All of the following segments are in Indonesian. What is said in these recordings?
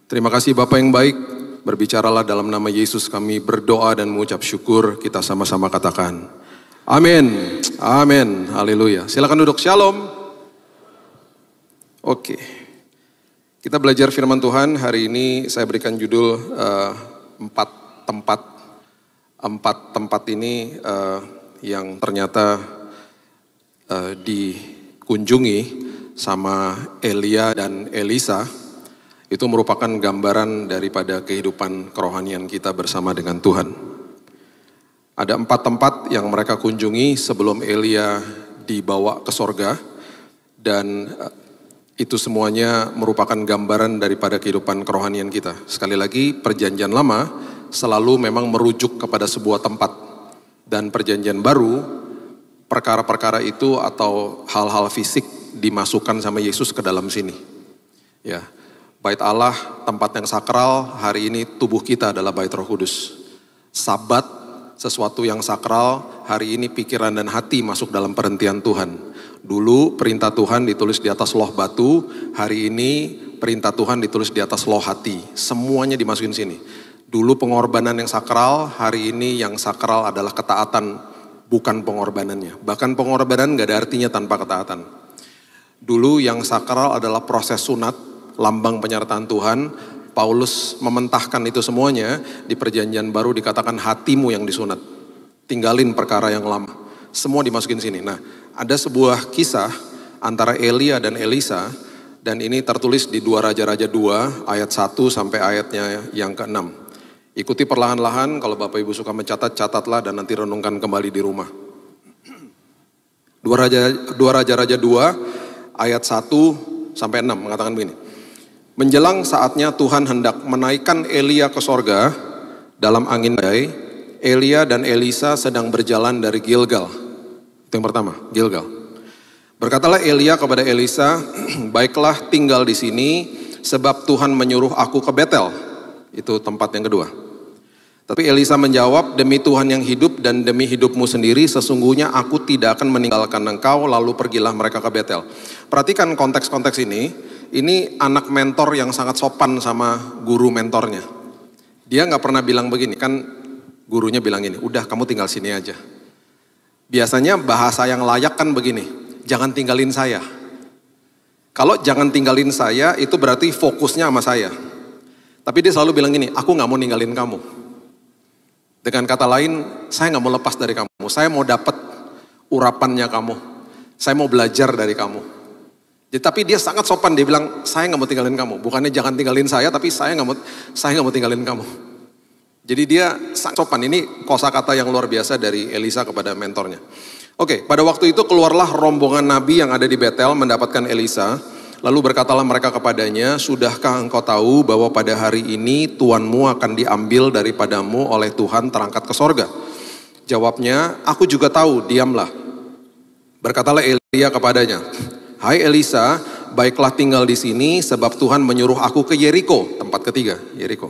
Terima kasih Bapak yang baik, berbicaralah dalam nama Yesus kami berdoa dan mengucap syukur, kita sama-sama katakan amin, amin, haleluya. Silakan duduk, shalom. Oke, kita belajar firman Tuhan. Hari ini saya berikan judul empat tempat ini yang ternyata dikunjungi sama Elia dan Elisa. Itu merupakan gambaran daripada kehidupan kerohanian kita bersama dengan Tuhan. Ada 4 tempat yang mereka kunjungi sebelum Elia dibawa ke sorga. Dan itu semuanya merupakan gambaran daripada kehidupan kerohanian kita. Sekali lagi, perjanjian lama selalu memang merujuk kepada sebuah tempat. Dan perjanjian baru, perkara-perkara itu atau hal-hal fisik dimasukkan sama Yesus ke dalam sini. Ya. Bait Allah, tempat yang sakral, hari ini tubuh kita adalah bait Roh Kudus. Sabat, sesuatu yang sakral, hari ini pikiran dan hati masuk dalam perhentian Tuhan. Dulu perintah Tuhan ditulis di atas loh batu, hari ini perintah Tuhan ditulis di atas loh hati. Semuanya dimasukin sini. Dulu pengorbanan yang sakral, hari ini yang sakral adalah ketaatan, bukan pengorbanannya. Bahkan pengorbanan gak ada artinya tanpa ketaatan. Dulu yang sakral adalah proses sunat, lambang penyertaan Tuhan. Paulus mementahkan itu semuanya. Di perjanjian baru dikatakan hatimu yang disunat. Tinggalin perkara yang lama. Semua dimasukin sini. Nah, ada sebuah kisah antara Elia dan Elisa. Dan ini tertulis di 2 Raja-Raja 2 ayat 1 sampai ayatnya yang ke-6. Ikuti perlahan-lahan, kalau Bapak Ibu suka mencatat, catatlah dan nanti renungkan kembali di rumah. 2 Raja-Raja 2 ayat 1 sampai 6 mengatakan begini. Menjelang saatnya Tuhan hendak menaikkan Elia ke sorga dalam angin badai, Elia dan Elisa sedang berjalan dari Gilgal. Itu yang pertama, Gilgal. Berkatalah Elia kepada Elisa, baiklah tinggal di sini sebab Tuhan menyuruh aku ke Betel. Itu tempat yang kedua. Tapi Elisa menjawab, demi Tuhan yang hidup dan demi hidupmu sendiri, sesungguhnya aku tidak akan meninggalkan engkau, lalu pergilah mereka ke Betel. Perhatikan konteks-konteks ini anak mentor yang sangat sopan sama guru mentornya. Dia gak pernah bilang begini, kan gurunya bilang ini, udah kamu tinggal sini aja. Biasanya bahasa yang layak kan begini, jangan tinggalin saya. Kalau jangan tinggalin saya, itu berarti fokusnya sama saya. Tapi dia selalu bilang gini, aku gak mau ninggalin kamu. Dengan kata lain, saya gak mau lepas dari kamu. Saya mau dapat urapannya kamu. Saya mau belajar dari kamu. Jadi, tapi dia sangat sopan, dia bilang, saya gak mau tinggalin kamu. Bukannya jangan tinggalin saya, tapi saya gak mau tinggalin kamu. Jadi dia sangat sopan. Ini kosakata yang luar biasa dari Elisa kepada mentornya. Oke, pada waktu itu keluarlah rombongan nabi yang ada di Betel mendapatkan Elisa. Lalu berkatalah mereka kepadanya, sudahkah engkau tahu bahwa pada hari ini tuanmu akan diambil daripadamu oleh Tuhan terangkat ke sorga? Jawabnya, aku juga tahu, diamlah. Berkatalah Elia kepadanya, hai Elisa, baiklah tinggal di sini sebab Tuhan menyuruh aku ke Yeriko, tempat ketiga, Yeriko.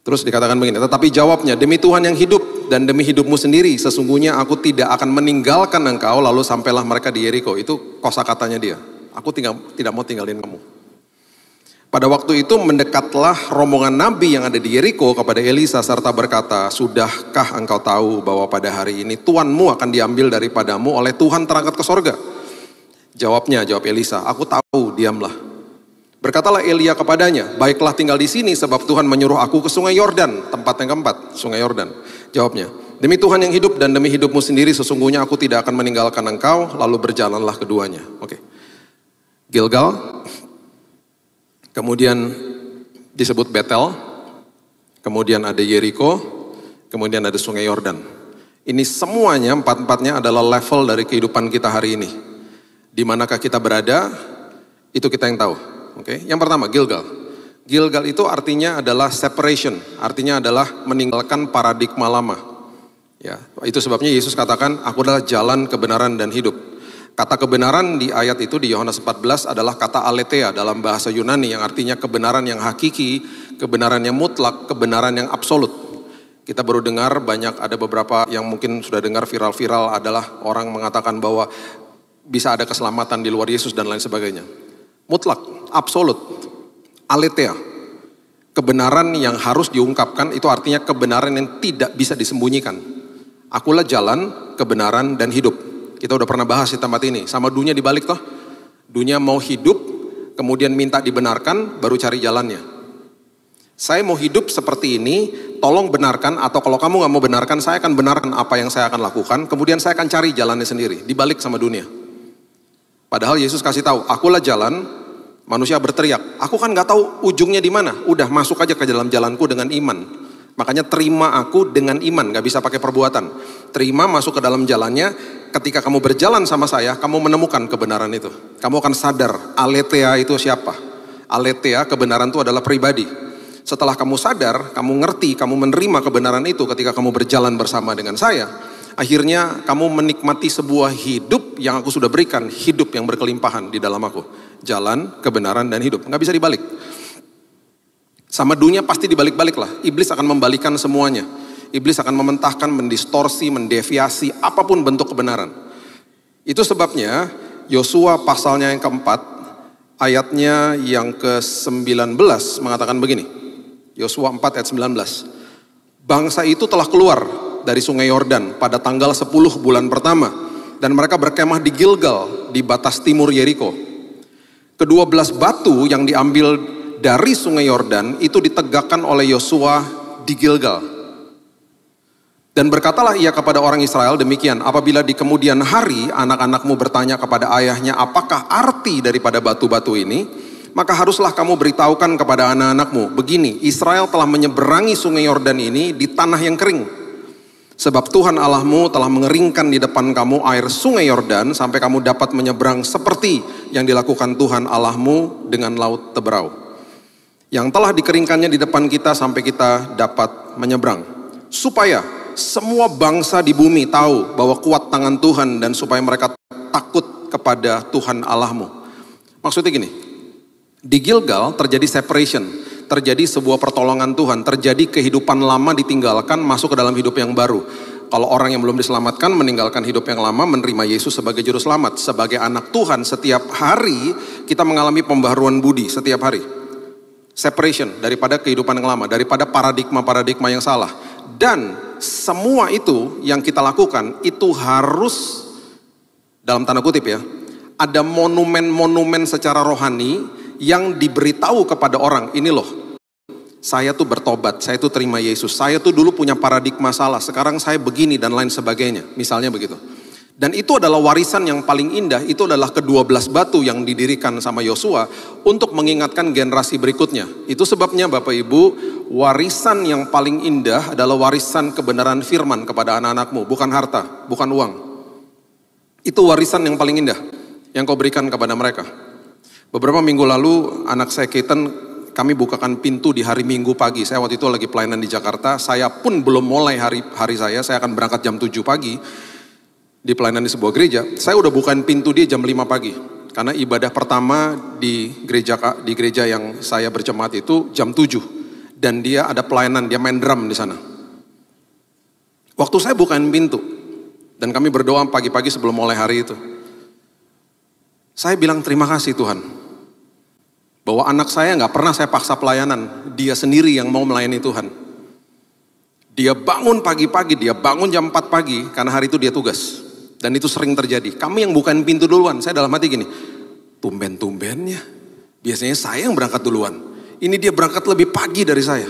Terus dikatakan begini, tetapi jawabnya, demi Tuhan yang hidup dan demi hidupmu sendiri, sesungguhnya aku tidak akan meninggalkan engkau, lalu sampailah mereka di Yeriko. Itu kosakatanya dia. Aku tidak mau tinggalin kamu. Pada waktu itu mendekatlah rombongan nabi yang ada di Yeriko kepada Elisa serta berkata, sudahkah engkau tahu bahwa pada hari ini tuanmu akan diambil daripadamu oleh Tuhan terangkat ke sorga? Jawab Elisa, aku tahu, diamlah. Berkatalah Elia kepadanya, baiklah tinggal di sini sebab Tuhan menyuruh aku ke sungai Yordan, tempat yang keempat, sungai Yordan. Jawabnya, demi Tuhan yang hidup dan demi hidupmu sendiri, sesungguhnya aku tidak akan meninggalkan engkau, lalu berjalanlah keduanya. Oke. Gilgal, kemudian disebut Betel, kemudian ada Yeriko, kemudian ada sungai Yordan. Ini semuanya, empat-empatnya adalah level dari kehidupan kita hari ini. Di manakah kita berada, itu kita yang tahu. Oke. Yang pertama, Gilgal. Gilgal itu artinya adalah separation, artinya adalah meninggalkan paradigma lama. Ya, itu sebabnya Yesus katakan, aku adalah jalan, kebenaran, dan hidup. Kata kebenaran di ayat itu di Yohanes 14 adalah kata aletheia dalam bahasa Yunani yang artinya kebenaran yang hakiki, kebenaran yang mutlak, kebenaran yang absolut. Kita baru dengar banyak, ada beberapa yang mungkin sudah dengar viral-viral adalah orang mengatakan bahwa bisa ada keselamatan di luar Yesus dan lain sebagainya. Mutlak, absolut. Aletheia, kebenaran yang harus diungkapkan, itu artinya kebenaran yang tidak bisa disembunyikan. Akulah jalan, kebenaran, dan hidup. Kita udah pernah bahas di tempat ini, sama dunia dibalik toh. Dunia mau hidup, kemudian minta dibenarkan, baru cari jalannya. Saya mau hidup seperti ini, tolong benarkan, atau kalau kamu gak mau benarkan, saya akan benarkan apa yang saya akan lakukan, kemudian saya akan cari jalannya sendiri, dibalik sama dunia. Padahal Yesus kasih tahu, akulah jalan. Manusia berteriak, aku kan gak tahu ujungnya di mana. Udah masuk aja ke dalam jalanku dengan iman. Makanya terima aku dengan iman, gak bisa pakai perbuatan. Terima, masuk ke dalam jalannya. Ketika kamu berjalan sama saya, kamu menemukan kebenaran itu. Kamu akan sadar, aletheia itu siapa? Aletheia, kebenaran itu adalah pribadi. Setelah kamu sadar, kamu ngerti, kamu menerima kebenaran itu ketika kamu berjalan bersama dengan saya, akhirnya kamu menikmati sebuah hidup yang aku sudah berikan, hidup yang berkelimpahan di dalam aku. Jalan, kebenaran, dan hidup. Nggak bisa dibalik. Sama dunia pasti dibalik-balik lah. Iblis akan membalikan semuanya. Iblis akan mementahkan, mendistorsi, mendeviasi apapun bentuk kebenaran. Itu sebabnya Yosua pasalnya yang keempat, ayatnya yang ke-19 mengatakan begini. Yosua 4 ayat 19. Bangsa itu telah keluar dari sungai Yordan pada tanggal 10 bulan pertama. Dan mereka berkemah di Gilgal, di batas timur Yeriko. Ke-12 batu yang diambil dari sungai Yordan itu ditegakkan oleh Yosua di Gilgal. Dan berkatalah ia kepada orang Israel demikian, apabila di kemudian hari anak-anakmu bertanya kepada ayahnya apakah arti daripada batu-batu ini, maka haruslah kamu beritahukan kepada anak-anakmu, begini, Israel telah menyeberangi sungai Yordan ini di tanah yang kering. Sebab Tuhan Allahmu telah mengeringkan di depan kamu air sungai Yordan sampai kamu dapat menyeberang seperti yang dilakukan Tuhan Allahmu dengan laut Teberau. Yang telah dikeringkannya di depan kita sampai kita dapat menyeberang. Supaya semua bangsa di bumi tahu bahwa kuat tangan Tuhan dan supaya mereka takut kepada Tuhan Allahmu. Maksudnya gini, di Gilgal terjadi separation, terjadi sebuah pertolongan Tuhan, terjadi kehidupan lama ditinggalkan masuk ke dalam hidup yang baru. Kalau orang yang belum diselamatkan meninggalkan hidup yang lama, menerima Yesus sebagai juru selamat. Sebagai anak Tuhan setiap hari kita mengalami pembaharuan budi setiap hari. Separation daripada kehidupan yang lama, daripada paradigma-paradigma yang salah. Dan semua itu yang kita lakukan itu harus, dalam tanda kutip ya, ada monumen-monumen secara rohani yang diberitahu kepada orang, ini loh, saya tuh bertobat, saya tuh terima Yesus, saya tuh dulu punya paradigma salah, sekarang saya begini dan lain sebagainya, misalnya begitu. Dan itu adalah warisan yang paling indah, itu adalah ke-12 batu yang didirikan sama Yosua untuk mengingatkan generasi berikutnya. Itu sebabnya Bapak Ibu, warisan yang paling indah adalah warisan kebenaran firman kepada anak-anakmu, bukan harta, bukan uang. Itu warisan yang paling indah yang kau berikan kepada mereka. Beberapa minggu lalu anak saya Keaton, kami bukakan pintu di hari Minggu pagi. Saya waktu itu lagi pelayanan di Jakarta, saya pun belum mulai hari saya akan berangkat jam 7 pagi di pelayanan di sebuah gereja. Saya udah bukain pintu dia jam 5 pagi. Karena ibadah pertama di gereja yang saya berjemaat itu jam 7. Dan dia ada pelayanan, dia main drum di sana. Waktu saya bukain pintu dan kami berdoa pagi-pagi sebelum mulai hari itu, saya bilang terima kasih Tuhan, bahwa anak saya gak pernah saya paksa pelayanan, dia sendiri yang mau melayani Tuhan. Dia bangun pagi-pagi, dia bangun jam 4 pagi, karena hari itu dia tugas. Dan itu sering terjadi, kami yang bukain pintu duluan. Saya dalam hati gini, tumben-tumbennya, biasanya saya yang berangkat duluan. Ini dia berangkat lebih pagi dari saya.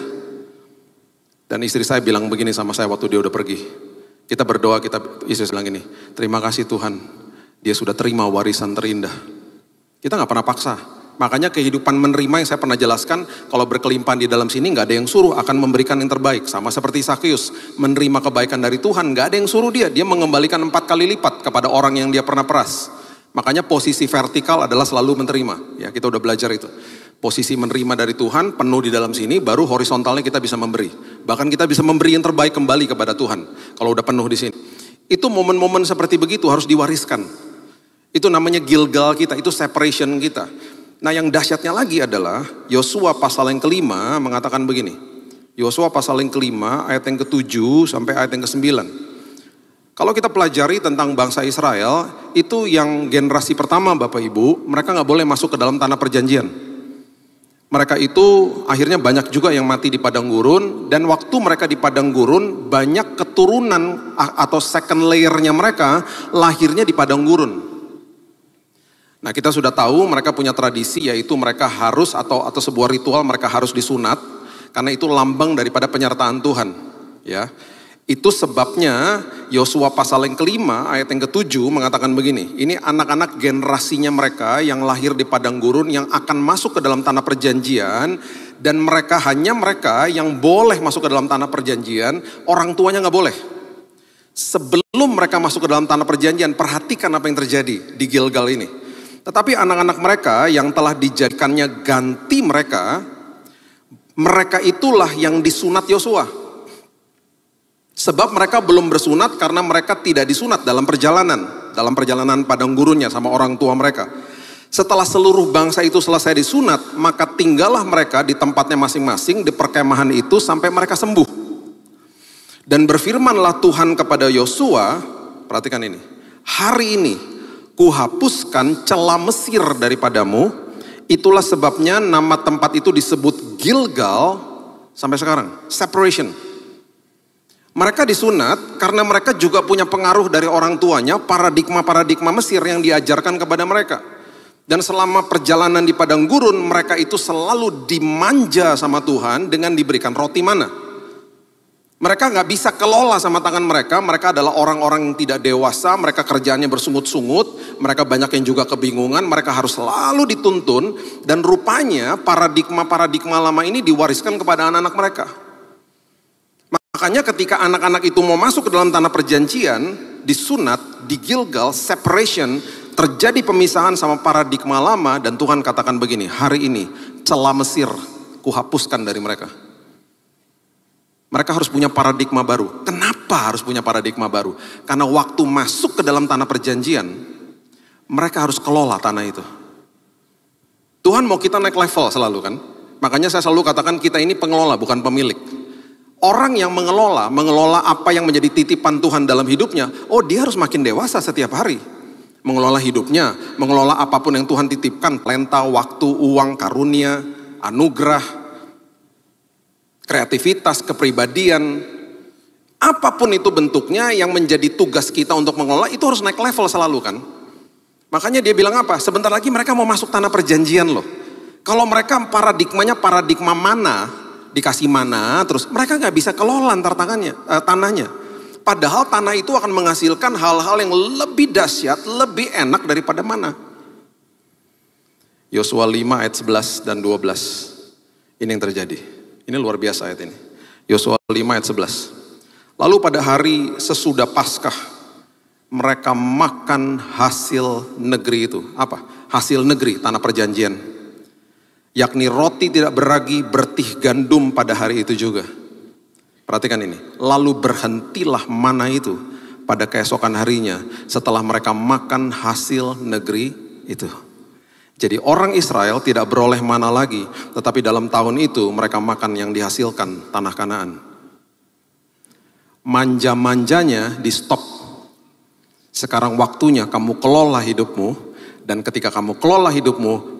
Dan istri saya bilang begini sama saya waktu dia udah pergi. Kita berdoa, istri bilang gini, terima kasih Tuhan, dia sudah terima warisan terindah. Kita gak pernah paksa. Makanya kehidupan menerima yang saya pernah jelaskan, kalau berkelimpahan di dalam sini gak ada yang suruh, akan memberikan yang terbaik. Sama seperti Sakeus, menerima kebaikan dari Tuhan, gak ada yang suruh dia. Dia mengembalikan 4 kali lipat kepada orang yang dia pernah peras. Makanya posisi vertikal adalah selalu menerima. Ya, kita udah belajar itu. Posisi menerima dari Tuhan, penuh di dalam sini, baru horizontalnya kita bisa memberi. Bahkan kita bisa memberi yang terbaik kembali kepada Tuhan, kalau udah penuh di sini. Itu momen-momen seperti begitu harus diwariskan. Itu namanya Gilgal kita, itu separation kita. Nah yang dahsyatnya lagi adalah Yosua pasal yang kelima mengatakan begini. Yosua pasal yang kelima ayat yang ke-7 sampai ayat yang ke-9. Kalau kita pelajari tentang bangsa Israel, itu yang generasi pertama Bapak Ibu, mereka gak boleh masuk ke dalam tanah perjanjian. Mereka itu akhirnya banyak juga yang mati di padang gurun, dan waktu mereka di padang gurun banyak keturunan atau second layernya mereka lahirnya di padang gurun. Nah, kita sudah tahu mereka punya tradisi, yaitu mereka harus atau sebuah ritual mereka harus disunat karena itu lambang daripada penyertaan Tuhan, ya. Itu sebabnya Yosua pasal yang kelima ayat yang ke-7 mengatakan begini, ini anak-anak generasinya mereka yang lahir di padang gurun yang akan masuk ke dalam tanah perjanjian, dan mereka yang boleh masuk ke dalam tanah perjanjian, orang tuanya nggak boleh. Sebelum mereka masuk ke dalam tanah perjanjian, perhatikan apa yang terjadi di Gilgal ini. Tetapi anak-anak mereka yang telah dijadikannya ganti mereka itulah yang disunat Yosua. Sebab mereka belum bersunat karena mereka tidak disunat dalam perjalanan padang gurunnya sama orang tua mereka. Setelah seluruh bangsa itu selesai disunat, maka tinggallah mereka di tempatnya masing-masing di perkemahan itu sampai mereka sembuh. Dan berfirmanlah Tuhan kepada Yosua, perhatikan ini, hari ini kuhapuskan celah Mesir daripadamu, itulah sebabnya nama tempat itu disebut Gilgal sampai sekarang, separation. Mereka disunat karena mereka juga punya pengaruh dari orang tuanya, paradigma Mesir yang diajarkan kepada mereka. Dan selama perjalanan di padang gurun, mereka itu selalu dimanja sama Tuhan dengan diberikan roti mana. Mereka nggak bisa kelola sama tangan mereka adalah orang-orang yang tidak dewasa, mereka kerjaannya bersungut-sungut, mereka banyak yang juga kebingungan, mereka harus selalu dituntun, dan rupanya paradigma lama ini diwariskan kepada anak-anak mereka. Makanya ketika anak-anak itu mau masuk ke dalam tanah perjanjian, disunat, di Gilgal, separation, terjadi pemisahan sama paradigma lama, dan Tuhan katakan begini, hari ini celah Mesir kuhapuskan dari mereka. Mereka harus punya paradigma baru. Kenapa harus punya paradigma baru? Karena waktu masuk ke dalam tanah perjanjian, mereka harus kelola tanah itu. Tuhan mau kita naik level selalu kan? Makanya saya selalu katakan kita ini pengelola bukan pemilik. Orang yang mengelola apa yang menjadi titipan Tuhan dalam hidupnya, dia harus makin dewasa setiap hari. Mengelola hidupnya, mengelola apapun yang Tuhan titipkan, talenta, waktu, uang, karunia, anugerah, kreativitas, kepribadian, apapun itu bentuknya yang menjadi tugas kita untuk mengelola, itu harus naik level selalu kan. Makanya dia bilang apa? Sebentar lagi mereka mau masuk tanah perjanjian loh. Kalau mereka paradigmanya paradigma mana, dikasih mana, terus mereka nggak bisa kelola tanahnya. Padahal tanah itu akan menghasilkan hal-hal yang lebih dahsyat, lebih enak daripada mana. Yosua 5 ayat 11 dan 12. Ini yang terjadi. Ini luar biasa ayat ini. Yosua 5 ayat 11. Lalu pada hari sesudah Paskah, mereka makan hasil negeri itu. Apa? Hasil negeri, tanah perjanjian. Yakni roti tidak beragi, bertih gandum pada hari itu juga. Perhatikan ini. Lalu berhentilah mana itu pada keesokan harinya setelah mereka makan hasil negeri itu. Jadi orang Israel tidak beroleh mana lagi, tetapi dalam tahun itu mereka makan yang dihasilkan tanah Kanaan. Manja-manjanya di stop. Sekarang waktunya kamu kelola hidupmu, dan ketika kamu kelola hidupmu,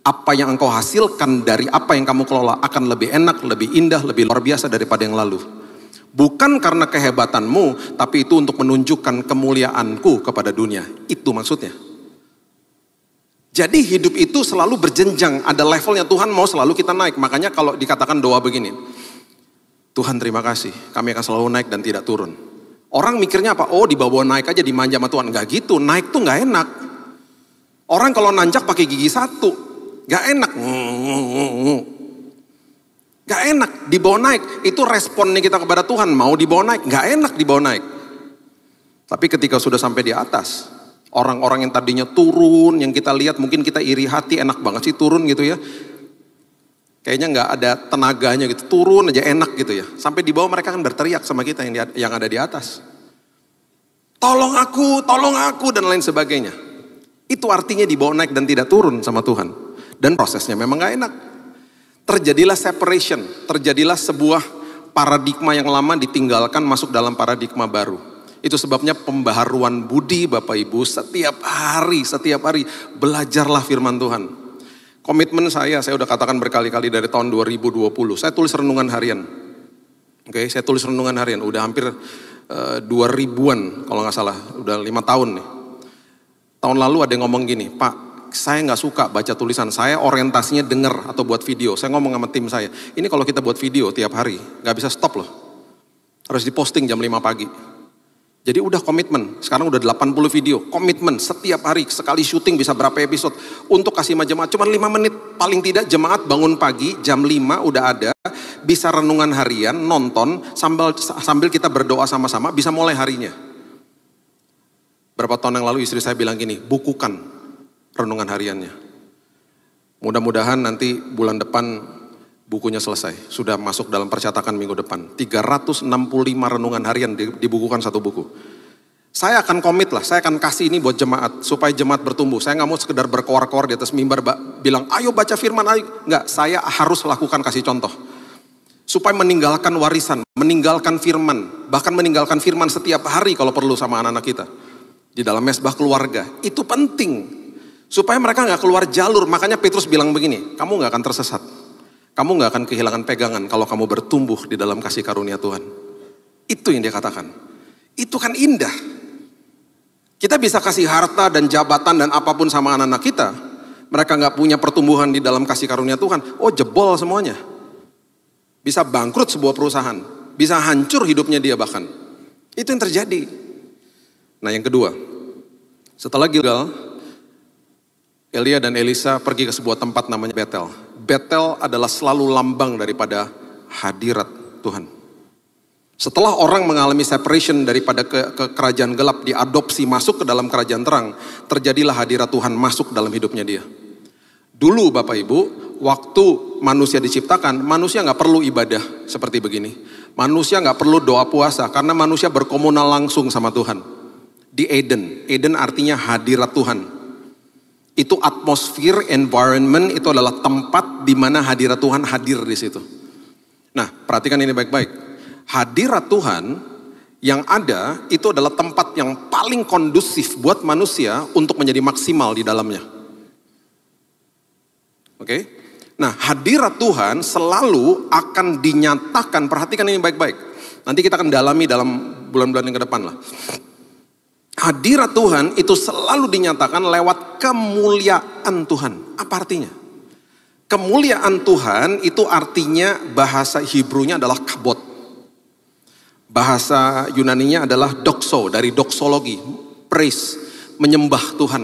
apa yang engkau hasilkan dari apa yang kamu kelola akan lebih enak, lebih indah, lebih luar biasa daripada yang lalu. Bukan karena kehebatanmu, tapi itu untuk menunjukkan kemuliaanku kepada dunia. Itu maksudnya. Jadi hidup itu selalu berjenjang, ada levelnya. Tuhan mau selalu kita naik. Makanya kalau dikatakan doa begini, Tuhan terima kasih, kami akan selalu naik dan tidak turun. Orang mikirnya apa? Dibawa naik aja, dimanja sama Tuhan. Enggak gitu, naik tuh enggak enak. Orang kalau nanjak pakai gigi satu, gak enak, gak enak dibawa naik. Itu responnya kita kepada Tuhan, mau dibawa naik, gak enak dibawa naik. Tapi ketika sudah sampai di atas, orang-orang yang tadinya turun, yang kita lihat mungkin kita iri hati, enak banget sih turun gitu ya. Kayaknya gak ada tenaganya gitu, turun aja enak gitu ya. Sampai di bawah mereka kan berteriak sama kita yang ada di atas. Tolong aku, dan lain sebagainya. Itu artinya dibawa naik dan tidak turun sama Tuhan. Dan prosesnya memang gak enak. Terjadilah separation, terjadilah sebuah paradigma yang lama ditinggalkan masuk dalam paradigma baru. Itu sebabnya pembaharuan budi Bapak Ibu setiap hari belajarlah firman Tuhan. Komitmen saya udah katakan berkali-kali dari tahun 2020, saya tulis renungan harian. Oke, saya tulis renungan harian, udah hampir 2000-an kalau nggak salah, udah 5 tahun nih. Tahun lalu ada yang ngomong gini, Pak, saya nggak suka baca tulisan, saya orientasinya denger atau buat video. Saya ngomong sama tim saya, ini kalau kita buat video tiap hari, nggak bisa stop loh. Harus diposting jam 5 pagi. Jadi udah komitmen, sekarang udah 80 video, komitmen setiap hari, sekali syuting bisa berapa episode, untuk kasih sama jemaat, cuma 5 menit, paling tidak jemaat bangun pagi, jam 5 udah ada, bisa renungan harian, nonton, sambil kita berdoa sama-sama, bisa mulai harinya. Berapa tahun yang lalu istri saya bilang gini, bukukan renungan hariannya. Mudah-mudahan nanti bulan depan bukunya selesai, sudah masuk dalam percetakan minggu depan. 365 renungan harian dibukukan satu buku. Saya akan komit lah, saya akan kasih ini buat jemaat, supaya jemaat bertumbuh. Saya nggak mau sekedar berkoar-koar di atas mimbar, bilang ayo baca firman, ayo. Nggak, saya harus lakukan, kasih contoh. Supaya meninggalkan warisan, meninggalkan firman, bahkan meninggalkan firman setiap hari kalau perlu sama anak-anak kita. Di dalam mesbah keluarga, itu penting. Supaya mereka nggak keluar jalur, makanya Petrus bilang begini, kamu nggak akan tersesat. Kamu gak akan kehilangan pegangan kalau kamu bertumbuh di dalam kasih karunia Tuhan. Itu yang dia katakan. Itu kan indah. Kita bisa kasih harta dan jabatan dan apapun sama anak-anak kita. Mereka gak punya pertumbuhan di dalam kasih karunia Tuhan. Oh, jebol semuanya. Bisa bangkrut sebuah perusahaan. Bisa hancur hidupnya dia bahkan. Itu yang terjadi. Nah, yang kedua. Setelah Gilgal, Elia dan Elisa pergi ke sebuah tempat namanya Betel. Betel adalah selalu lambang daripada hadirat Tuhan. Setelah orang mengalami separation daripada ke kerajaan gelap, diadopsi masuk ke dalam kerajaan terang, terjadilah hadirat Tuhan masuk dalam hidupnya dia. Dulu Bapak Ibu, waktu manusia diciptakan, manusia gak perlu ibadah seperti begini. Manusia gak perlu doa puasa, karena manusia berkomunal langsung sama Tuhan. Di Eden, Eden artinya hadirat Tuhan. Itu atmosfer, environment, itu adalah tempat di mana hadirat Tuhan hadir di situ. Nah, perhatikan ini baik-baik. Hadirat Tuhan yang ada itu adalah tempat yang paling kondusif buat manusia untuk menjadi maksimal di dalamnya. Oke? Nah, hadirat Tuhan selalu akan dinyatakan, perhatikan ini baik-baik. Nanti kita akan dalami dalam bulan-bulan yang ke depan lah. Hadirat Tuhan itu selalu dinyatakan lewat kemuliaan Tuhan. Apa artinya? Kemuliaan Tuhan itu artinya bahasa Hebrew-nya adalah kabod. Bahasa Yunani-nya adalah doxo, dari doxologi, praise, menyembah Tuhan.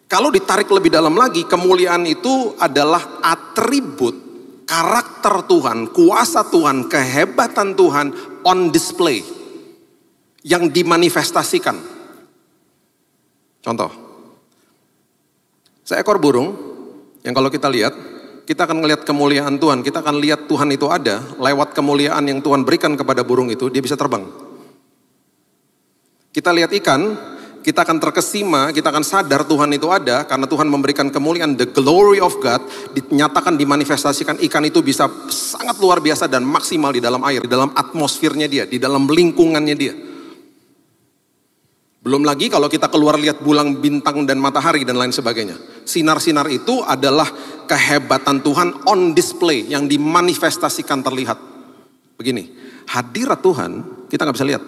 Kalau ditarik lebih dalam lagi, kemuliaan itu adalah atribut, karakter Tuhan, kuasa Tuhan, kehebatan Tuhan on display. Yang dimanifestasikan. Contoh, seekor burung yang kalau kita lihat, kita akan melihat kemuliaan Tuhan, kita akan lihat Tuhan itu ada, lewat kemuliaan yang Tuhan berikan kepada burung itu, dia bisa terbang. Kita lihat ikan, kita akan terkesima, kita akan sadar Tuhan itu ada, karena Tuhan memberikan kemuliaan, the glory of God, dinyatakan, dimanifestasikan, ikan itu bisa sangat luar biasa dan maksimal di dalam air, di dalam atmosfernya dia, di dalam lingkungannya dia. Belum lagi kalau kita keluar lihat bulan, bintang, dan matahari, dan lain sebagainya. Sinar-sinar itu adalah kehebatan Tuhan on display, yang dimanifestasikan terlihat. Begini, hadirat Tuhan, kita gak bisa lihat.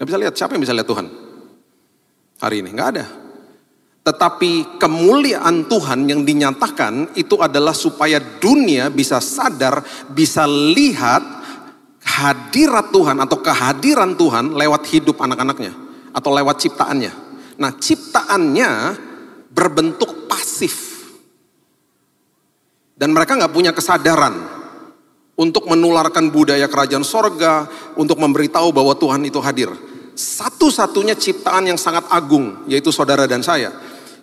Gak bisa lihat, siapa yang bisa lihat Tuhan? Hari ini, gak ada. Tetapi kemuliaan Tuhan yang dinyatakan, itu adalah supaya dunia bisa sadar, bisa lihat, hadirat Tuhan atau kehadiran Tuhan lewat hidup anak-anaknya atau lewat ciptaannya. Nah, ciptaannya berbentuk pasif dan mereka nggak punya kesadaran untuk menularkan budaya kerajaan sorga, untuk memberitahu bahwa Tuhan itu hadir. Satu-satunya ciptaan yang sangat agung, yaitu saudara dan saya.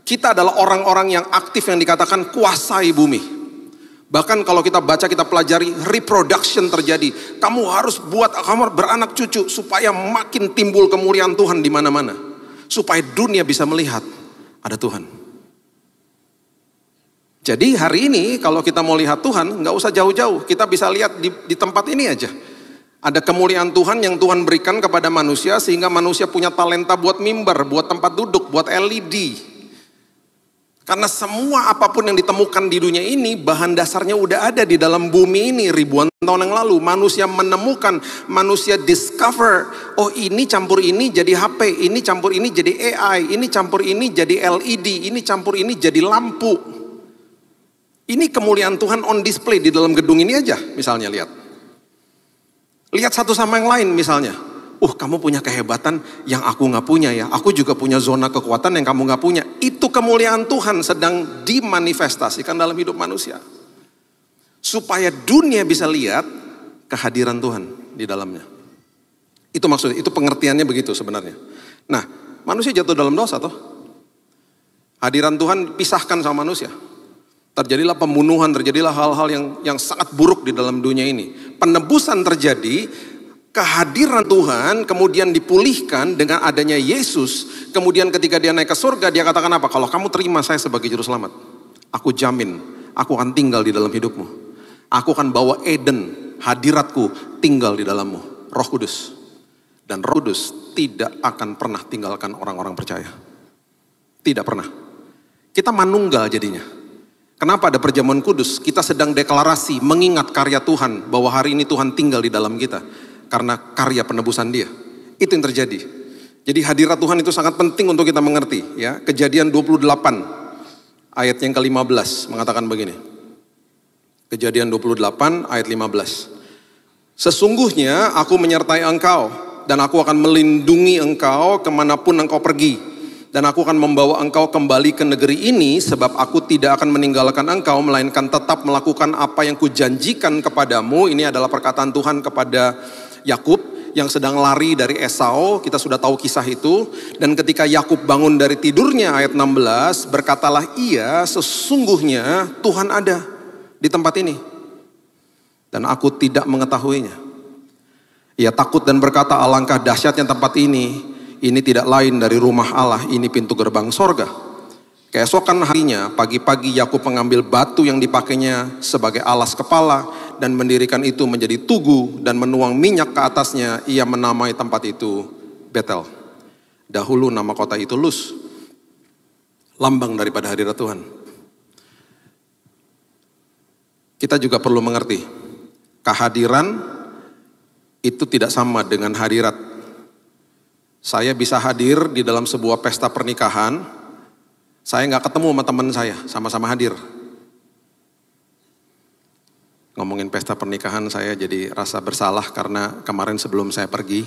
Kita adalah orang-orang yang aktif, yang dikatakan kuasai bumi. Bahkan kalau kita baca, kita pelajari, reproduction terjadi. Kamu harus buat, kamu beranak cucu supaya makin timbul kemuliaan Tuhan di mana-mana. Supaya dunia bisa melihat ada Tuhan. Jadi hari ini kalau kita mau lihat Tuhan, nggak usah jauh-jauh. Kita bisa lihat di tempat ini aja. Ada kemuliaan Tuhan yang Tuhan berikan kepada manusia, sehingga manusia punya talenta buat mimbar, buat tempat duduk, buat LED. Karena semua apapun yang ditemukan di dunia ini, bahan dasarnya udah ada di dalam bumi ini ribuan tahun yang lalu. Manusia menemukan, manusia discover, oh ini campur ini jadi HP, ini campur ini jadi AI, ini campur ini jadi LED, ini campur ini jadi lampu. Ini kemuliaan Tuhan on display di dalam gedung ini aja, misalnya lihat. Lihat satu sama yang lain misalnya. Kamu punya kehebatan yang aku gak punya ya. Aku juga punya zona kekuatan yang kamu gak punya. Itu kemuliaan Tuhan sedang dimanifestasikan dalam hidup manusia. Supaya dunia bisa lihat kehadiran Tuhan di dalamnya. Itu maksudnya, itu pengertiannya begitu sebenarnya. Nah, manusia jatuh dalam dosa toh. Hadiran Tuhan pisahkan sama manusia. Terjadilah pembunuhan, terjadilah hal-hal yang sangat buruk di dalam dunia ini. Penebusan terjadi. Kehadiran Tuhan kemudian dipulihkan dengan adanya Yesus. Kemudian ketika dia naik ke surga, dia katakan apa? Kalau kamu terima saya sebagai juru selamat, aku jamin, aku akan tinggal di dalam hidupmu. Aku akan bawa Eden, hadiratku tinggal di dalammu, Roh Kudus. Dan Roh Kudus tidak akan pernah tinggalkan orang-orang percaya. Tidak pernah. Kita manunggal jadinya. Kenapa ada perjamuan kudus? Kita sedang deklarasi, mengingat karya Tuhan, bahwa hari ini Tuhan tinggal di dalam kita. Karena karya penebusan dia. Itu yang terjadi. Jadi hadirat Tuhan itu sangat penting untuk kita mengerti. Ya, Kejadian 28 ayat yang ke-15 mengatakan begini. Kejadian 28 ayat 15. Sesungguhnya aku menyertai engkau dan aku akan melindungi engkau kemanapun engkau pergi. Dan aku akan membawa engkau kembali ke negeri ini sebab aku tidak akan meninggalkan engkau melainkan tetap melakukan apa yang kujanjikan kepadamu. Ini adalah perkataan Tuhan kepada Yakub yang sedang lari dari Esau, kita sudah tahu kisah itu. Dan ketika Yakub bangun dari tidurnya ayat 16, berkatalah ia, sesungguhnya Tuhan ada di tempat ini dan aku tidak mengetahuinya. Ia takut dan berkata, alangkah dahsyatnya tempat ini tidak lain dari rumah Allah, ini pintu gerbang sorga. Keesokan harinya, pagi-pagi Yakub mengambil batu yang dipakainya sebagai alas kepala dan mendirikan itu menjadi tugu dan menuang minyak ke atasnya. Ia menamai tempat itu Betel. Dahulu nama kota itu Luz, lambang daripada hadirat Tuhan. Kita juga perlu mengerti, kehadiran itu tidak sama dengan hadirat. Saya bisa hadir di dalam sebuah pesta pernikahan, saya nggak ketemu sama teman saya, sama-sama hadir. Ngomongin pesta pernikahan, saya jadi rasa bersalah karena kemarin sebelum saya pergi,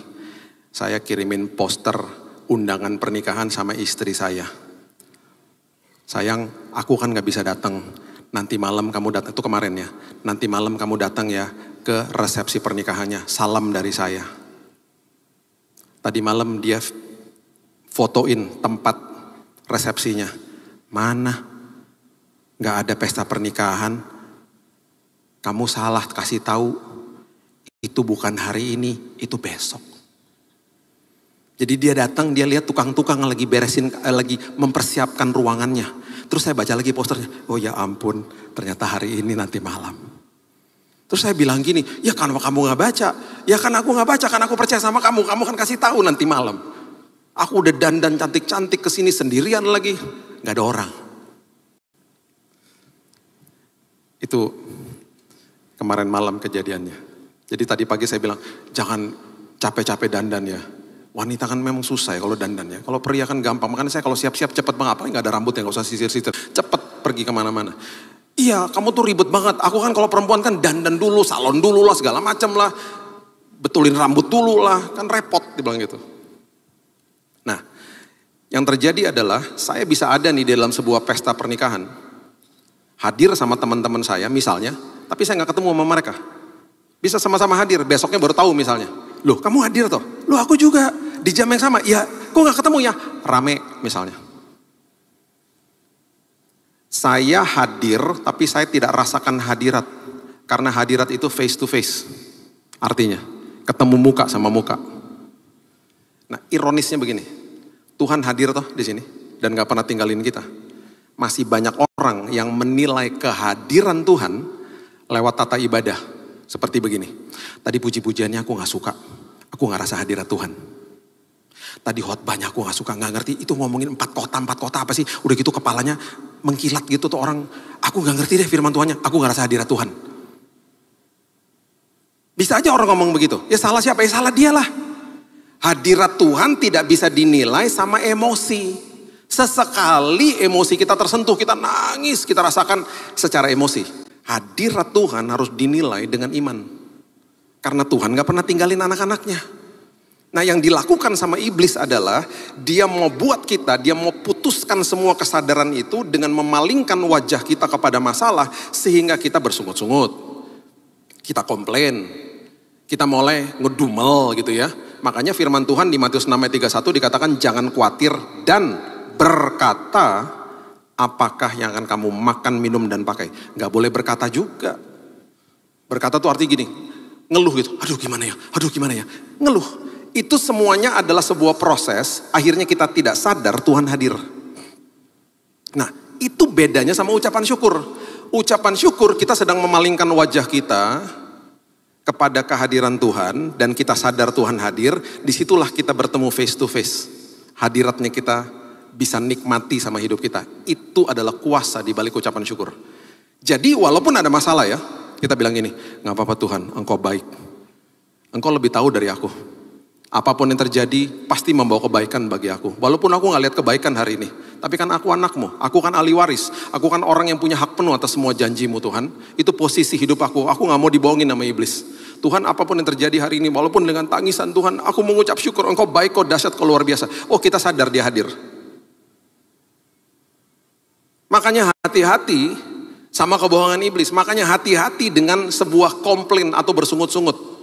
saya kirimin poster undangan pernikahan sama istri saya. Sayang, aku kan gak bisa datang. Nanti malam kamu datang, itu kemarin ya. Nanti malam kamu datang ya ke resepsi pernikahannya. Salam dari saya. Tadi malam dia fotoin tempat resepsinya. Mana? Gak ada pesta pernikahan. Kamu salah kasih tahu, itu bukan hari ini, itu besok. Jadi dia datang, dia lihat tukang-tukang lagi beresin, lagi mempersiapkan ruangannya. Terus saya baca lagi posternya, oh ya ampun, ternyata hari ini nanti malam. Terus saya bilang gini, ya kan kamu gak baca, ya kan aku gak baca, kan aku percaya sama kamu kan kasih tahu nanti malam. Aku udah dandan cantik-cantik kesini sendirian lagi, gak ada orang. Itu kemarin malam kejadiannya. Jadi tadi pagi saya bilang, jangan capek-capek dandan ya. Wanita kan memang susah ya kalau dandan ya. Kalau pria kan gampang. Makanya saya kalau siap-siap cepet banget. Apalagi gak ada rambut yang gak usah sisir-sisir. Cepet pergi kemana-mana. Iya kamu tuh ribet banget. Aku kan kalau perempuan kan dandan dulu, salon dulu lah, segala macam lah. Betulin rambut dulu lah. Kan repot dibilang gitu. Nah, yang terjadi adalah saya bisa ada nih di dalam sebuah pesta pernikahan. Hadir sama teman-teman saya misalnya. Tapi saya gak ketemu sama mereka. Bisa sama-sama hadir, besoknya baru tahu misalnya. Loh kamu hadir toh? Loh aku juga. Di jam yang sama, ya kok gak ketemu ya? Rame misalnya. Saya hadir, tapi saya tidak rasakan hadirat. Karena hadirat itu face to face. Artinya, ketemu muka sama muka. Nah ironisnya begini. Tuhan hadir toh di sini. Dan gak pernah tinggalin kita. Masih banyak orang yang menilai kehadiran Tuhan lewat tata ibadah. Seperti begini. Tadi puji-pujiannya aku gak suka. Aku gak rasa hadirat Tuhan. Tadi khotbahnya aku gak suka, gak ngerti. Itu ngomongin 4 kota apa sih. Udah gitu kepalanya mengkilat gitu tuh orang, aku gak ngerti deh firman Tuhannya, aku gak rasa hadirat Tuhan. Bisa aja orang ngomong begitu, ya salah siapa? Ya salah dialah. Hadirat Tuhan tidak bisa dinilai sama emosi. Sesekali emosi kita tersentuh, kita nangis, kita rasakan secara emosi. Hadirat Tuhan harus dinilai dengan iman. Karena Tuhan gak pernah tinggalin anak-anaknya. Nah yang dilakukan sama iblis adalah dia mau buat kita, dia mau putuskan semua kesadaran itu dengan memalingkan wajah kita kepada masalah sehingga kita bersungut-sungut. Kita komplain, kita mulai ngedumel gitu ya. Makanya firman Tuhan di Matius 6 ayat 31 dikatakan jangan khawatir dan berkata apakah yang akan kamu makan, minum dan pakai. Gak boleh berkata juga. Berkata tuh arti gini, ngeluh gitu, aduh gimana ya, ngeluh. Itu semuanya adalah sebuah proses, akhirnya kita tidak sadar Tuhan hadir. Nah itu bedanya sama ucapan syukur. Ucapan syukur kita sedang memalingkan wajah kita kepada kehadiran Tuhan dan kita sadar Tuhan hadir, disitulah kita bertemu face to face. Hadiratnya kita bisa nikmati sama hidup kita. Itu adalah kuasa di balik ucapan syukur. Jadi walaupun ada masalah ya, kita bilang gini, gak apa-apa Tuhan, Engkau baik. Engkau lebih tahu dari aku. Apapun yang terjadi pasti membawa kebaikan bagi aku. Walaupun aku gak lihat kebaikan hari ini. Tapi kan aku anakmu, aku kan ahli waris. Aku kan orang yang punya hak penuh atas semua janjimu Tuhan. Itu posisi hidup aku gak mau dibohongin sama iblis. Tuhan apapun yang terjadi hari ini, walaupun dengan tangisan Tuhan, aku mengucap syukur, Engkau baik, Kau dahsyat, Kau luar biasa. Oh kita sadar dia hadir. Makanya hati-hati sama kebohongan iblis. Makanya hati-hati dengan sebuah komplain atau bersungut-sungut.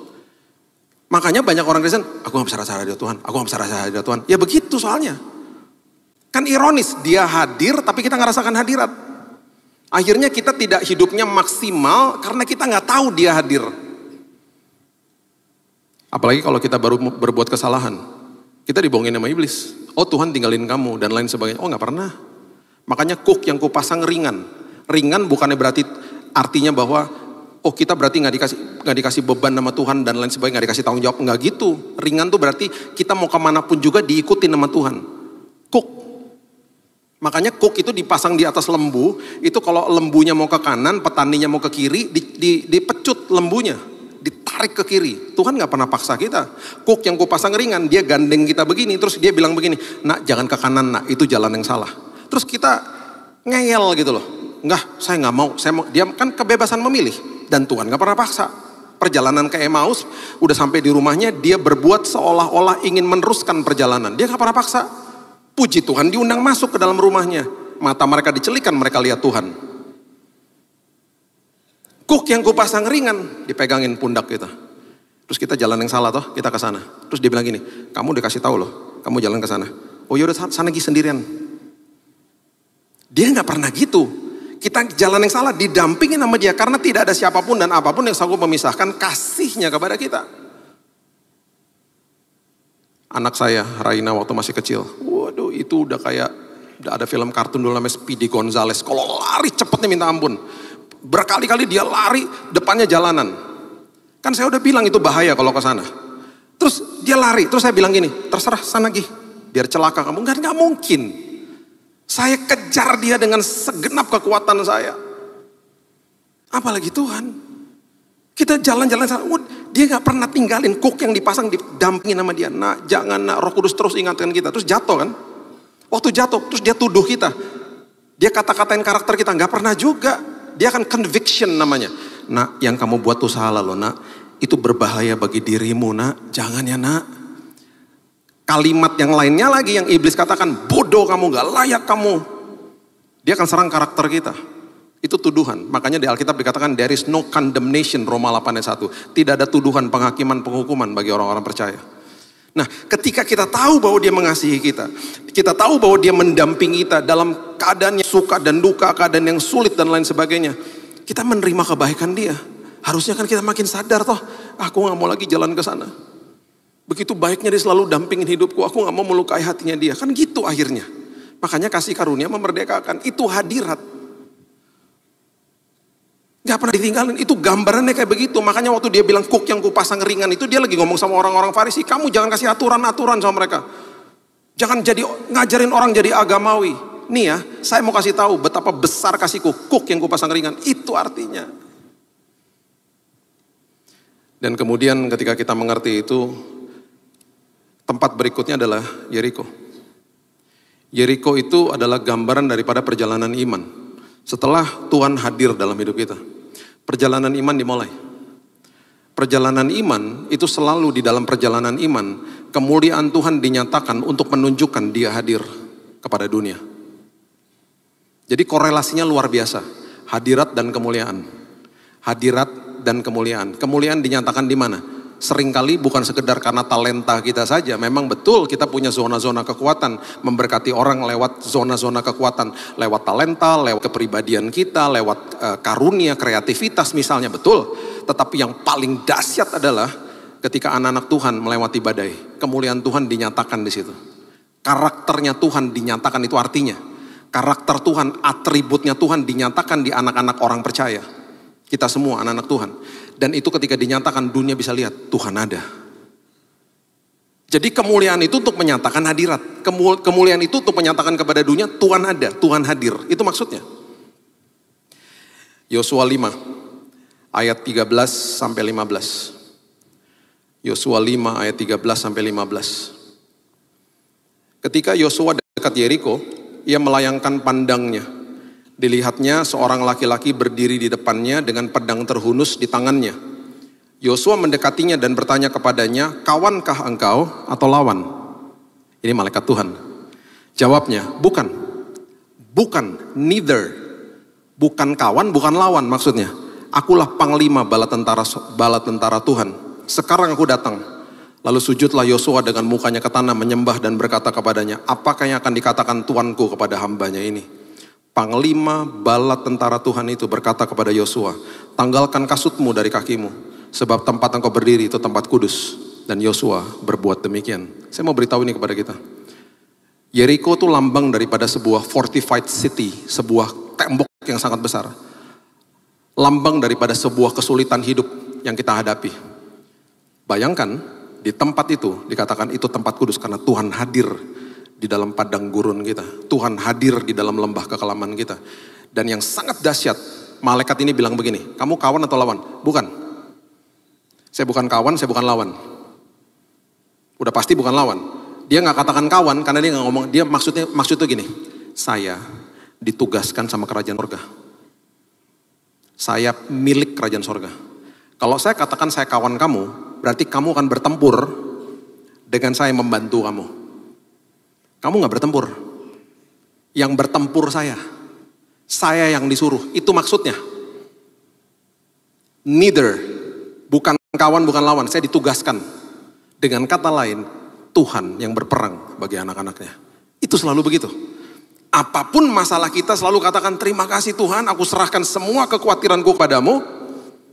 Makanya banyak orang Kristen, aku gak bisa rasa hadirat Tuhan, aku gak bisa rasa hadirat Tuhan. Ya begitu soalnya. Kan ironis, dia hadir tapi kita gak rasakan hadirat. Akhirnya kita tidak hidupnya maksimal karena kita gak tahu dia hadir. Apalagi kalau kita baru berbuat kesalahan. Kita dibohongin sama iblis. Oh Tuhan tinggalin kamu dan lain sebagainya. Oh gak pernah. Makanya kuk yang kupasang ringan. Ringan bukannya berarti artinya bahwa oh kita berarti nggak dikasih beban sama Tuhan dan lain sebagainya, nggak dikasih tanggung jawab, nggak gitu. Ringan tuh berarti kita mau kemanapun juga diikutin sama Tuhan. Kuk. Makanya kuk itu dipasang di atas lembu, itu kalau lembunya mau ke kanan, petaninya mau ke kiri, dipecut lembunya, ditarik ke kiri. Tuhan nggak pernah paksa kita. Kuk yang kupasang ringan, dia gandeng kita begini, terus dia bilang begini, nak jangan ke kanan nak, itu jalan yang salah. Terus kita ngeyel gitu loh. Enggak, saya nggak mau, dia kan kebebasan memilih. Dan Tuhan gak pernah paksa. Perjalanan ke Emmaus, udah sampai di rumahnya, dia berbuat seolah-olah ingin meneruskan perjalanan. Dia gak pernah paksa. Puji Tuhan diundang masuk ke dalam rumahnya. Mata mereka dicelikan, mereka lihat Tuhan. Kuk yang kupasang ringan, dipegangin pundak kita. Terus kita jalan yang salah toh, kita ke sana. Terus dia bilang gini, kamu dikasih tahu loh, kamu jalan ke sana. Oh yaudah sana lagi sendirian. Dia gak pernah gitu. Kita jalan yang salah, didampingin sama dia. Karena tidak ada siapapun dan apapun yang sanggup memisahkan kasihnya kepada kita. Anak saya, Raina waktu masih kecil. Waduh itu udah ada film kartun dulu namanya Speedy Gonzales. Kalau lari cepetnya minta ampun. Berkali-kali dia lari, depannya jalanan. Kan saya udah bilang itu bahaya kalau ke sana. Terus dia lari, terus saya bilang gini, terserah sana Gi. Biar celaka kamu. Gak mungkin. Saya kejar dia dengan segenap kekuatan saya. Apalagi Tuhan. Kita jalan-jalan sana. Dia gak pernah tinggalin kuk yang dipasang didampingin sama dia. Nah jangan nak, Roh Kudus terus ingatkan kita. Terus jatuh kan. Waktu jatuh terus dia tuduh kita. Dia kata-katain karakter kita. Gak pernah juga. Dia akan conviction namanya. Nak yang kamu buat tuh salah loh nak. Itu berbahaya bagi dirimu nak. Jangan ya nak. Kalimat yang lainnya lagi yang iblis katakan, bodoh kamu, gak layak kamu. Dia akan serang karakter kita. Itu tuduhan. Makanya di Alkitab dikatakan, there is no condemnation, Roma 8 ayat 1. Tidak ada tuduhan, penghakiman, penghukuman bagi orang-orang percaya. Nah ketika kita tahu bahwa dia mengasihi kita. Kita tahu bahwa dia mendampingi kita dalam keadaan yang suka dan duka, keadaan yang sulit dan lain sebagainya. Kita menerima kebaikan dia. Harusnya kan kita makin sadar toh, aku gak mau lagi jalan ke sana. Begitu baiknya dia selalu dampingin hidupku, aku gak mau melukai hatinya dia. Kan gitu akhirnya. Makanya kasih karunia memerdekakan, itu hadirat. Gak pernah ditinggalin, itu gambarannya kayak begitu. Makanya waktu dia bilang kuk yang kupasang ringan itu, dia lagi ngomong sama orang-orang Farisi, kamu jangan kasih aturan-aturan sama mereka. Jangan ngajarin orang jadi agamawi. Nih ya, saya mau kasih tahu betapa besar kasihku, kuk yang kupasang ringan, itu artinya. Dan kemudian ketika kita mengerti itu, tempat berikutnya adalah Yeriko. Yeriko itu adalah gambaran daripada perjalanan iman. Setelah Tuhan hadir dalam hidup kita, perjalanan iman dimulai. Perjalanan iman itu selalu di dalam perjalanan iman, kemuliaan Tuhan dinyatakan untuk menunjukkan Dia hadir kepada dunia. Jadi korelasinya luar biasa, hadirat dan kemuliaan. Hadirat dan kemuliaan. Kemuliaan dinyatakan di mana? Seringkali bukan sekedar karena talenta kita saja. Memang betul kita punya zona-zona kekuatan, memberkati orang lewat zona-zona kekuatan, lewat talenta, lewat kepribadian kita, lewat karunia, kreativitas misalnya, betul. Tetapi yang paling dahsyat adalah ketika anak-anak Tuhan melewati badai, kemuliaan Tuhan dinyatakan di situ. Karakternya Tuhan dinyatakan, itu artinya karakter Tuhan, atributnya Tuhan dinyatakan di anak-anak orang percaya. Kita semua anak-anak Tuhan. Dan itu ketika dinyatakan dunia bisa lihat Tuhan ada. Jadi kemuliaan itu untuk menyatakan hadirat. Kemuliaan itu untuk menyatakan kepada dunia Tuhan ada, Tuhan hadir. Itu maksudnya. Yosua 5 ayat 13 sampai 15. Yosua 5 ayat 13 sampai 15. Ketika Yosua dekat Yeriko, ia melayangkan pandangnya. Dilihatnya seorang laki-laki berdiri di depannya dengan pedang terhunus di tangannya. Yosua mendekatinya dan bertanya kepadanya, kawankah engkau atau lawan? Ini malaikat Tuhan. Jawabnya, bukan. Bukan, neither. Bukan kawan, bukan lawan maksudnya. Akulah panglima bala tentara Tuhan. Sekarang aku datang. Lalu sujudlah Yosua dengan mukanya ke tanah menyembah dan berkata kepadanya, apakah yang akan dikatakan Tuanku kepada hambanya ini? Panglima bala tentara Tuhan itu berkata kepada Yosua, tanggalkan kasutmu dari kakimu, sebab tempat engkau berdiri itu tempat kudus. Dan Yosua berbuat demikian. Saya mau beritahu ini kepada kita. Yeriko itu lambang daripada sebuah fortified city, sebuah tembok yang sangat besar. Lambang daripada sebuah kesulitan hidup yang kita hadapi. Bayangkan, di tempat itu dikatakan itu tempat kudus karena Tuhan hadir di dalam padang gurun kita. Tuhan hadir di dalam lembah kekelaman kita. Dan yang sangat dahsyat, malaikat ini bilang begini, kamu kawan atau lawan? Bukan. Saya bukan kawan, saya bukan lawan. Udah pasti bukan lawan. Dia gak katakan kawan karena dia gak ngomong, dia maksudnya gini, saya ditugaskan sama kerajaan surga. Saya milik kerajaan surga. Kalau saya katakan saya kawan kamu, berarti kamu akan bertempur dengan saya membantu kamu. Kamu gak bertempur. Yang bertempur saya. Saya yang disuruh. Itu maksudnya. Neither. Bukan kawan, bukan lawan. Saya ditugaskan. Dengan kata lain, Tuhan yang berperang bagi anak-anaknya. Itu selalu begitu. Apapun masalah kita selalu katakan terima kasih Tuhan, aku serahkan semua kekhawatiranku kepadamu.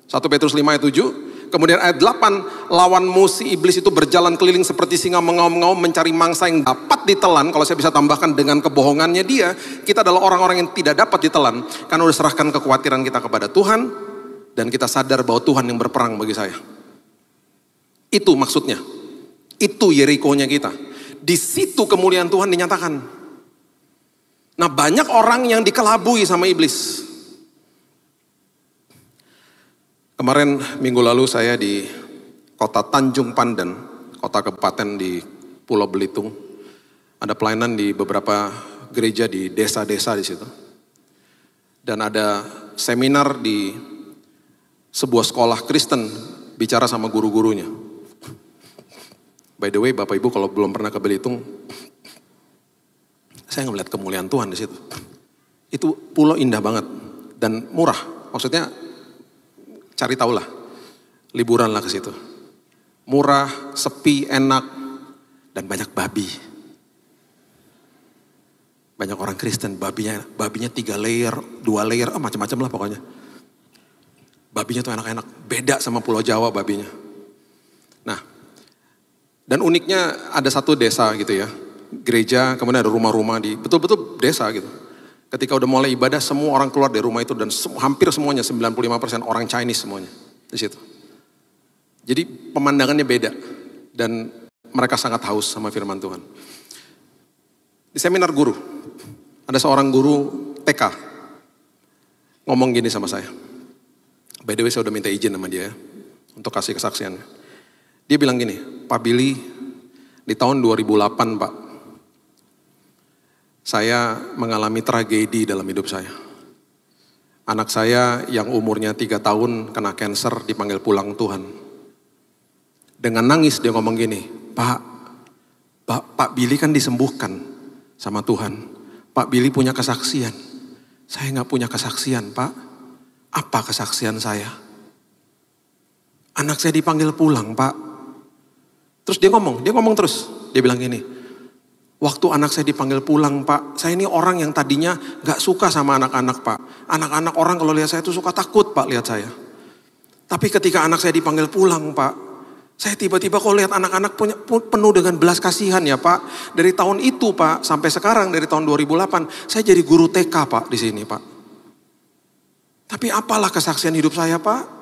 1 Petrus 5 ayat 7. Kemudian ayat 8, lawanmu si iblis itu berjalan keliling seperti singa mengaum-ngaum mencari mangsa yang dapat ditelan. Kalau saya bisa tambahkan dengan kebohongannya dia, kita adalah orang-orang yang tidak dapat ditelan. Karena udah serahkan kekhawatiran kita kepada Tuhan, dan kita sadar bahwa Tuhan yang berperang bagi saya. Itu maksudnya. Itu Yerikonya kita. Di situ kemuliaan Tuhan dinyatakan. Nah banyak orang yang dikelabui sama iblis. Kemarin minggu lalu saya di kota Tanjung Pandan, kota kabupaten di Pulau Belitung. Ada pelayanan di beberapa gereja di desa-desa di situ. Dan ada seminar di sebuah sekolah Kristen bicara sama guru-gurunya. By the way, Bapak Ibu kalau belum pernah ke Belitung, saya ngeliat kemuliaan Tuhan di situ. Itu pulau indah banget dan murah. Maksudnya cari tahu lah, liburan lah ke situ. Murah, sepi, enak, dan banyak babi. Banyak orang Kristen, babinya 3 layer, 2 layer, macam-macam lah pokoknya. Babinya tuh enak-enak, beda sama Pulau Jawa babinya. Nah, dan uniknya ada satu desa gitu ya. Gereja, kemudian ada rumah-rumah di betul-betul desa gitu. Ketika udah mulai ibadah, semua orang keluar dari rumah itu dan hampir semuanya 95% orang Chinese semuanya di situ. Jadi pemandangannya beda dan mereka sangat haus sama firman Tuhan. Di seminar guru, Ada seorang guru TK ngomong gini sama saya. By the way, saya udah minta izin sama dia ya, untuk kasih kesaksian. Dia bilang gini, Pak Billy, di tahun 2008 Pak, saya mengalami tragedi dalam hidup saya. Anak saya yang umurnya 3 tahun kena kanker dipanggil pulang Tuhan. Dengan nangis dia ngomong gini, Pak Billy kan disembuhkan sama Tuhan. Pak Billy punya kesaksian. Saya nggak punya kesaksian Pak. Apa kesaksian saya? Anak saya dipanggil pulang Pak. Terus dia ngomong terus. Dia bilang gini, waktu anak saya dipanggil pulang Pak, saya ini orang yang tadinya gak suka sama anak-anak Pak. Anak-anak orang kalau lihat saya tuh suka takut Pak lihat saya. Tapi ketika anak saya dipanggil pulang Pak, saya tiba-tiba kalau lihat anak-anak penuh dengan belas kasihan ya Pak. Dari tahun itu Pak, sampai sekarang dari tahun 2008, saya jadi guru TK Pak di sini Pak. Tapi apalah kesaksian hidup saya Pak?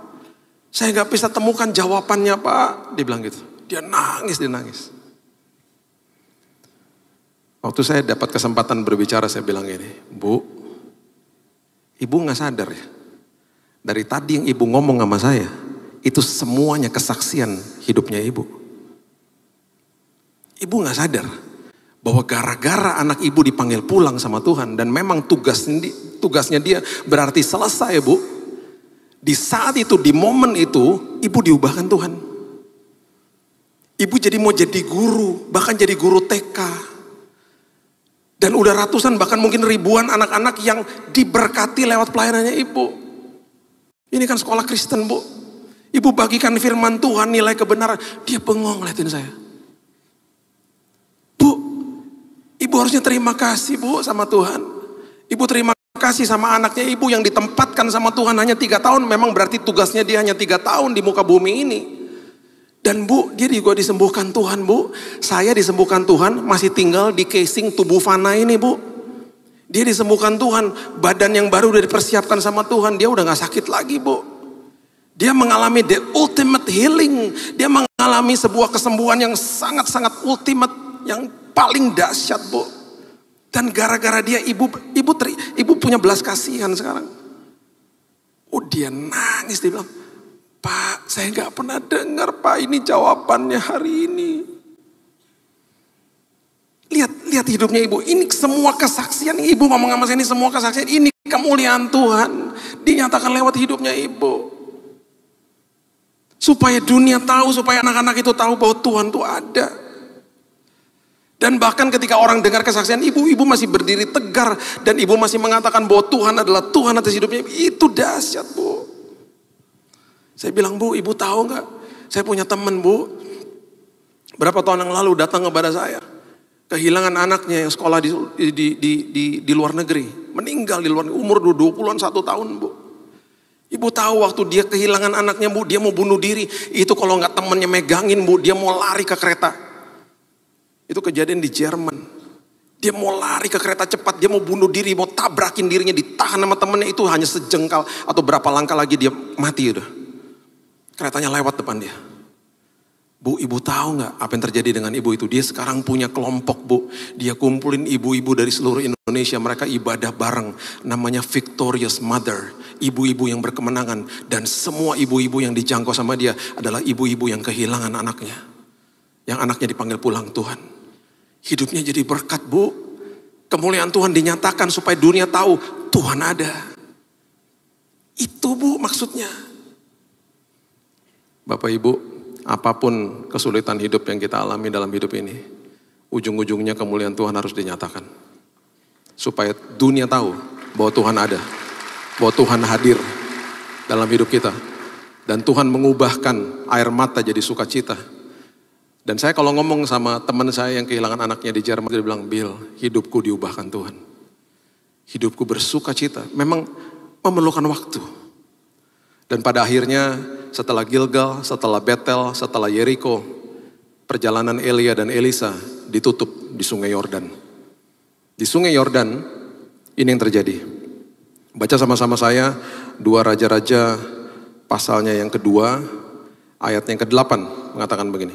Saya gak bisa temukan jawabannya Pak. Dia bilang gitu. Dia nangis. Waktu saya dapat kesempatan berbicara, saya bilang gini, Bu, Ibu gak sadar ya, dari tadi yang Ibu ngomong sama saya, itu semuanya kesaksian hidupnya Ibu. Ibu gak sadar bahwa gara-gara anak Ibu dipanggil pulang sama Tuhan, dan memang tugasnya dia berarti selesai Bu. Di saat itu, di momen itu, Ibu diubahkan Tuhan. Ibu jadi mau jadi guru, bahkan jadi guru TK. Dan udah ratusan bahkan mungkin ribuan anak-anak yang diberkati lewat pelayanannya Ibu. Ini kan sekolah Kristen Bu. Ibu bagikan firman Tuhan, nilai kebenaran. Dia bengong ngeliatin saya. Bu, Ibu harusnya terima kasih Bu sama Tuhan. Ibu terima kasih sama anaknya Ibu yang ditempatkan sama Tuhan hanya 3 tahun. Memang berarti tugasnya dia hanya 3 tahun di muka bumi ini. Dan Bu, dia juga disembuhkan Tuhan Bu. Saya disembuhkan Tuhan, masih tinggal di casing tubuh fana ini Bu. Dia disembuhkan Tuhan, badan yang baru udah dipersiapkan sama Tuhan. Dia udah gak sakit lagi Bu. Dia mengalami the ultimate healing. Dia mengalami sebuah kesembuhan yang sangat-sangat ultimate, yang paling dahsyat Bu. Dan gara-gara dia ibu punya belas kasihan sekarang. Oh dia nangis, dia bilang, Pak, saya gak pernah dengar Pak ini jawabannya hari ini. Lihat hidupnya Ibu. Ini semua kesaksian Ibu ngomong sama saya, ini semua kesaksian. Ini kemuliaan Tuhan dinyatakan lewat hidupnya Ibu. Supaya dunia tahu, supaya anak-anak itu tahu bahwa Tuhan itu ada. Dan bahkan ketika orang dengar kesaksian Ibu masih berdiri tegar. Dan Ibu masih mengatakan bahwa Tuhan adalah Tuhan atas hidupnya. Itu dahsyat Bu. Saya bilang, Bu, Ibu tahu gak? Saya punya teman Bu. Berapa tahun yang lalu datang kepada saya. Kehilangan anaknya yang sekolah di luar negeri. Meninggal di luar negeri. Umur 21 tahun Bu. Ibu tahu waktu dia kehilangan anaknya Bu. Dia mau bunuh diri. Itu kalau gak temennya megangin Bu. Dia mau lari ke kereta. Itu kejadian di Jerman. Dia mau lari ke kereta cepat. Dia mau bunuh diri. Mau tabrakin dirinya. Ditahan sama temennya. Itu hanya sejengkal. Atau berapa langkah lagi dia mati udah. Keretanya lewat depan dia. Bu, Ibu tahu gak apa yang terjadi dengan Ibu itu? Dia sekarang punya kelompok Bu. Dia kumpulin ibu-ibu dari seluruh Indonesia. Mereka ibadah bareng. Namanya Victorious Mother. Ibu-ibu yang berkemenangan. Dan semua ibu-ibu yang dijangkau sama dia adalah ibu-ibu yang kehilangan anaknya. Yang anaknya dipanggil pulang Tuhan. Hidupnya jadi berkat Bu. Kemuliaan Tuhan dinyatakan supaya dunia tahu Tuhan ada. Itu Bu maksudnya. Bapak Ibu, apapun kesulitan hidup yang kita alami dalam hidup ini, ujung-ujungnya kemuliaan Tuhan harus dinyatakan. Supaya dunia tahu bahwa Tuhan ada, bahwa Tuhan hadir dalam hidup kita. Dan Tuhan mengubahkan air mata jadi sukacita. Dan saya kalau ngomong sama teman saya yang kehilangan anaknya di Jerman, dia bilang, Bill, hidupku diubahkan Tuhan. Hidupku bersukacita, memang memerlukan waktu. Dan pada akhirnya setelah Gilgal, setelah Betel, setelah Yeriko, perjalanan Elia dan Elisa ditutup di Sungai Yordan. Di Sungai Yordan ini yang terjadi. Baca sama-sama saya 2 Raja-Raja pasalnya yang kedua, ayat yang ke-8 mengatakan begini.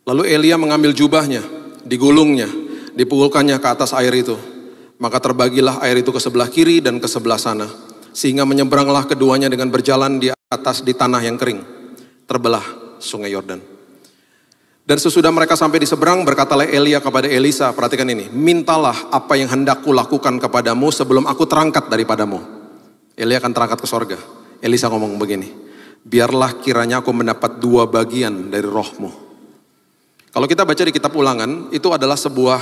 Lalu Elia mengambil jubahnya, digulungnya, dipukulkannya ke atas air itu. Maka terbagilah air itu ke sebelah kiri dan ke sebelah sana. Sehingga menyeberanglah keduanya dengan berjalan di tanah yang kering. Terbelah sungai Yordan. Dan sesudah mereka sampai di seberang, berkatalah Elia kepada Elisa, perhatikan ini, mintalah apa yang hendak kulakukan kepadamu sebelum aku terangkat daripadamu. Elia akan terangkat ke sorga. Elisa ngomong begini, biarlah kiranya aku mendapat 2 bagian dari rohmu. Kalau kita baca di kitab Ulangan, itu adalah sebuah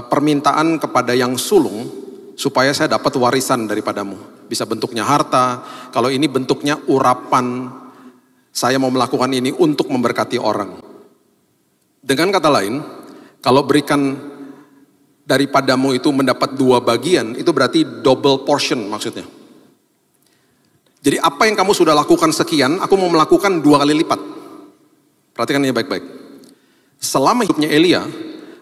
permintaan kepada yang sulung, supaya saya dapat warisan daripadamu. Bisa bentuknya harta, kalau ini bentuknya urapan, saya mau melakukan ini untuk memberkati orang. Dengan kata lain, kalau berikan daripadamu itu mendapat 2 bagian, itu berarti double portion maksudnya. Jadi apa yang kamu sudah lakukan sekian, aku mau melakukan 2 kali lipat. Perhatikan ini baik-baik. Selama hidupnya Elia,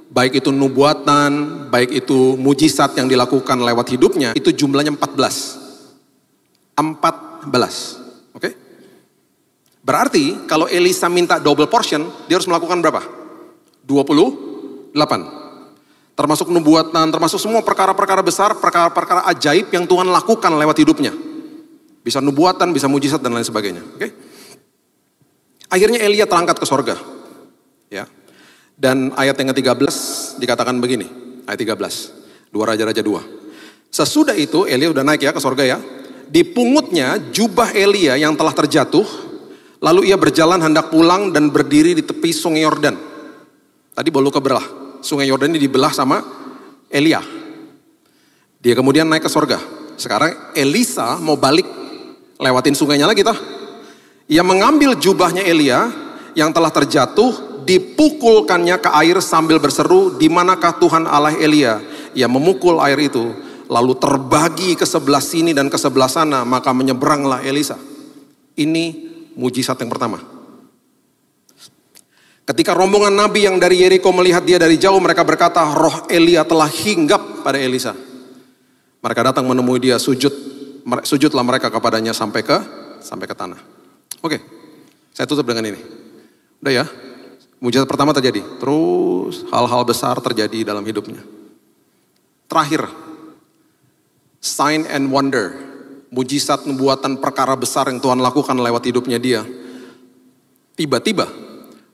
baik itu nubuatan, baik itu mujizat yang dilakukan lewat hidupnya, itu jumlahnya 14. 14, oke? Berarti kalau Elisa minta double portion, dia harus melakukan berapa? 28. Termasuk nubuatan, termasuk semua perkara-perkara besar, perkara-perkara ajaib yang Tuhan lakukan lewat hidupnya. Bisa nubuatan, bisa mujizat dan lain sebagainya. Oke? Akhirnya Elia terangkat ke sorga. Ya. Dan ayat yang ke-13 dikatakan begini. Ayat 13. 2 Raja-Raja 2. Sesudah itu Elia udah naik ya ke sorga ya. Dipungutnya jubah Elia yang telah terjatuh. Lalu ia berjalan hendak pulang dan berdiri di tepi sungai Yordan. Tadi baru kebelah. Sungai Yordan ini dibelah sama Elia. Dia kemudian naik ke sorga. Sekarang Elisa mau balik lewatin sungainya lagi toh. Ia mengambil jubahnya Elia yang telah terjatuh, dipukulkannya ke air sambil berseru, di manakah Tuhan Allah Elia? Ia memukul air itu, lalu terbagi ke sebelah sini dan ke sebelah sana, maka menyeberanglah Elisa. Ini mujizat yang pertama. Ketika rombongan nabi yang dari Yeriko melihat dia dari jauh, mereka berkata, roh Elia telah hinggap pada Elisa. Mereka datang menemui dia, sujudlah mereka kepadanya sampai ke tanah. Oke, saya tutup dengan ini. Udah ya, mujizat pertama terjadi. Terus hal-hal besar terjadi dalam hidupnya. Terakhir, sign and wonder. Mujizat, nubuatan, perkara besar yang Tuhan lakukan lewat hidupnya dia. Tiba-tiba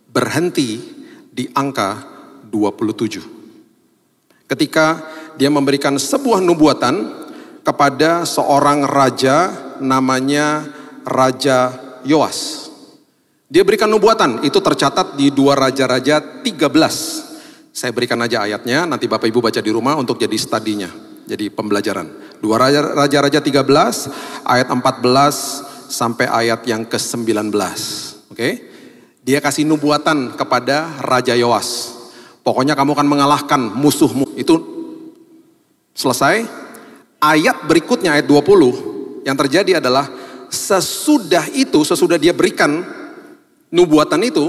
berhenti di angka 27. Ketika dia memberikan sebuah nubuatan kepada seorang raja namanya Raja Yoas. Dia berikan nubuatan, itu tercatat di 2 Raja-Raja 13. Saya berikan aja ayatnya, nanti Bapak Ibu baca di rumah untuk jadi studinya, jadi pembelajaran. 2 Raja-Raja 13 ayat 14 sampai ayat yang ke-19. Oke? Dia kasih nubuatan kepada Raja Yoas. Pokoknya kamu akan mengalahkan musuhmu. Itu selesai. Ayat berikutnya ayat 20. Yang terjadi adalah sesudah dia berikan nubuatan itu,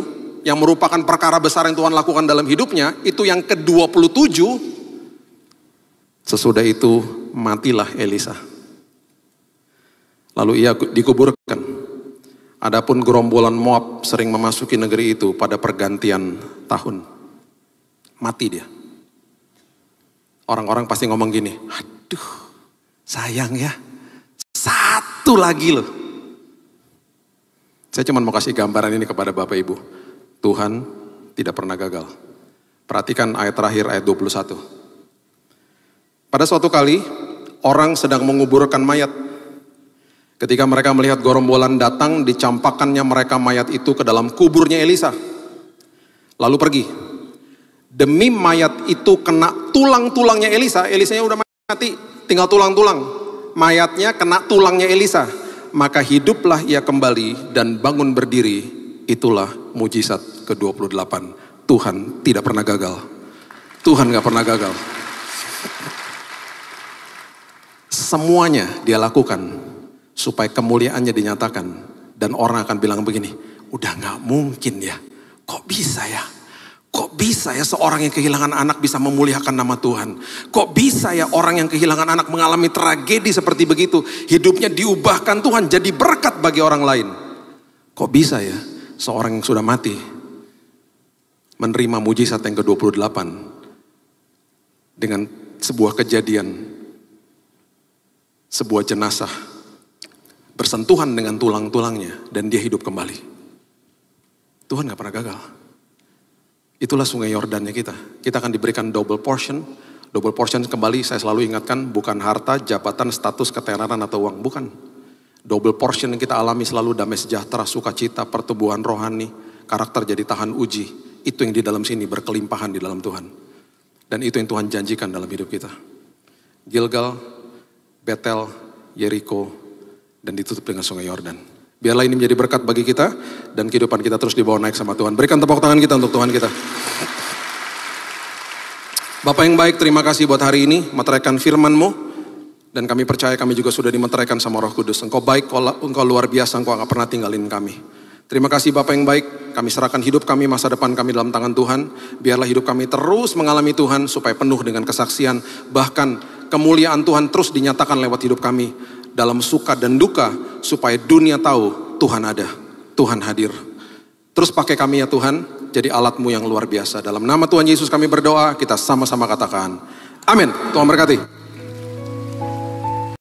yang merupakan perkara besar yang Tuhan lakukan dalam hidupnya, itu yang ke-27. Sesudah itu matilah Elisa. Lalu ia dikuburkan. Adapun gerombolan Moab sering memasuki negeri itu pada pergantian tahun. Mati dia. Orang-orang pasti ngomong gini, aduh sayang ya, satu lagi loh. Saya cuma mau kasih gambaran ini kepada Bapak Ibu. Tuhan tidak pernah gagal. Perhatikan ayat terakhir, ayat 21. Pada suatu kali, orang sedang menguburkan mayat. Ketika mereka melihat gerombolan datang, dicampakkannya mereka mayat itu ke dalam kuburnya Elisa. Lalu pergi. Demi mayat itu kena tulang-tulangnya Elisa. Elisanya udah mati, tinggal tulang-tulang. Mayatnya kena tulangnya Elisa. Maka hiduplah ia kembali dan bangun berdiri. Itulah mujizat ke-28. Tuhan tidak pernah gagal. Tuhan gak pernah gagal. Semuanya dia lakukan supaya kemuliaannya dinyatakan. Dan orang akan bilang begini, udah gak mungkin ya. Kok bisa ya? Kok bisa ya seorang yang kehilangan anak bisa memuliakan nama Tuhan? Kok bisa ya orang yang kehilangan anak mengalami tragedi seperti begitu? Hidupnya diubahkan Tuhan jadi berkat bagi orang lain. Kok bisa ya seorang yang sudah mati menerima mujizat yang ke-28? dengan sebuah kejadian, sebuah jenazah bersentuhan dengan tulang-tulangnya dan dia hidup kembali. Tuhan gak pernah gagal. Itulah sungai Yordannya kita. Kita akan diberikan double portion. Double portion kembali saya selalu ingatkan bukan harta, jabatan, status, ketenaran atau uang. Bukan. Double portion yang kita alami selalu damai sejahtera, sukacita, pertumbuhan rohani, karakter jadi tahan uji. Itu yang di dalam sini berkelimpahan di dalam Tuhan. Dan itu yang Tuhan janjikan dalam hidup kita. Gilgal, Betel, Yeriko, dan ditutup dengan sungai Yordan. Biarlah ini menjadi berkat bagi kita dan kehidupan kita terus dibawa naik sama Tuhan. Berikan tepuk tangan kita untuk Tuhan kita. Bapak yang baik, terima kasih buat hari ini, meteraikan firman-Mu, dan kami percaya kami juga sudah dimeteraikan sama Roh Kudus. Engkau baik, Engkau luar biasa, Engkau gak pernah tinggalin kami. Terima kasih Bapak yang baik, kami serahkan hidup kami, masa depan kami dalam tangan Tuhan. Biarlah hidup kami terus mengalami Tuhan supaya penuh dengan kesaksian, bahkan kemuliaan Tuhan terus dinyatakan lewat hidup kami. Dalam suka dan duka, supaya dunia tahu Tuhan ada, Tuhan hadir. Terus pakai kami ya Tuhan, jadi alat-Mu yang luar biasa. Dalam nama Tuhan Yesus kami berdoa, kita sama-sama katakan, amin. Tuhan berkati.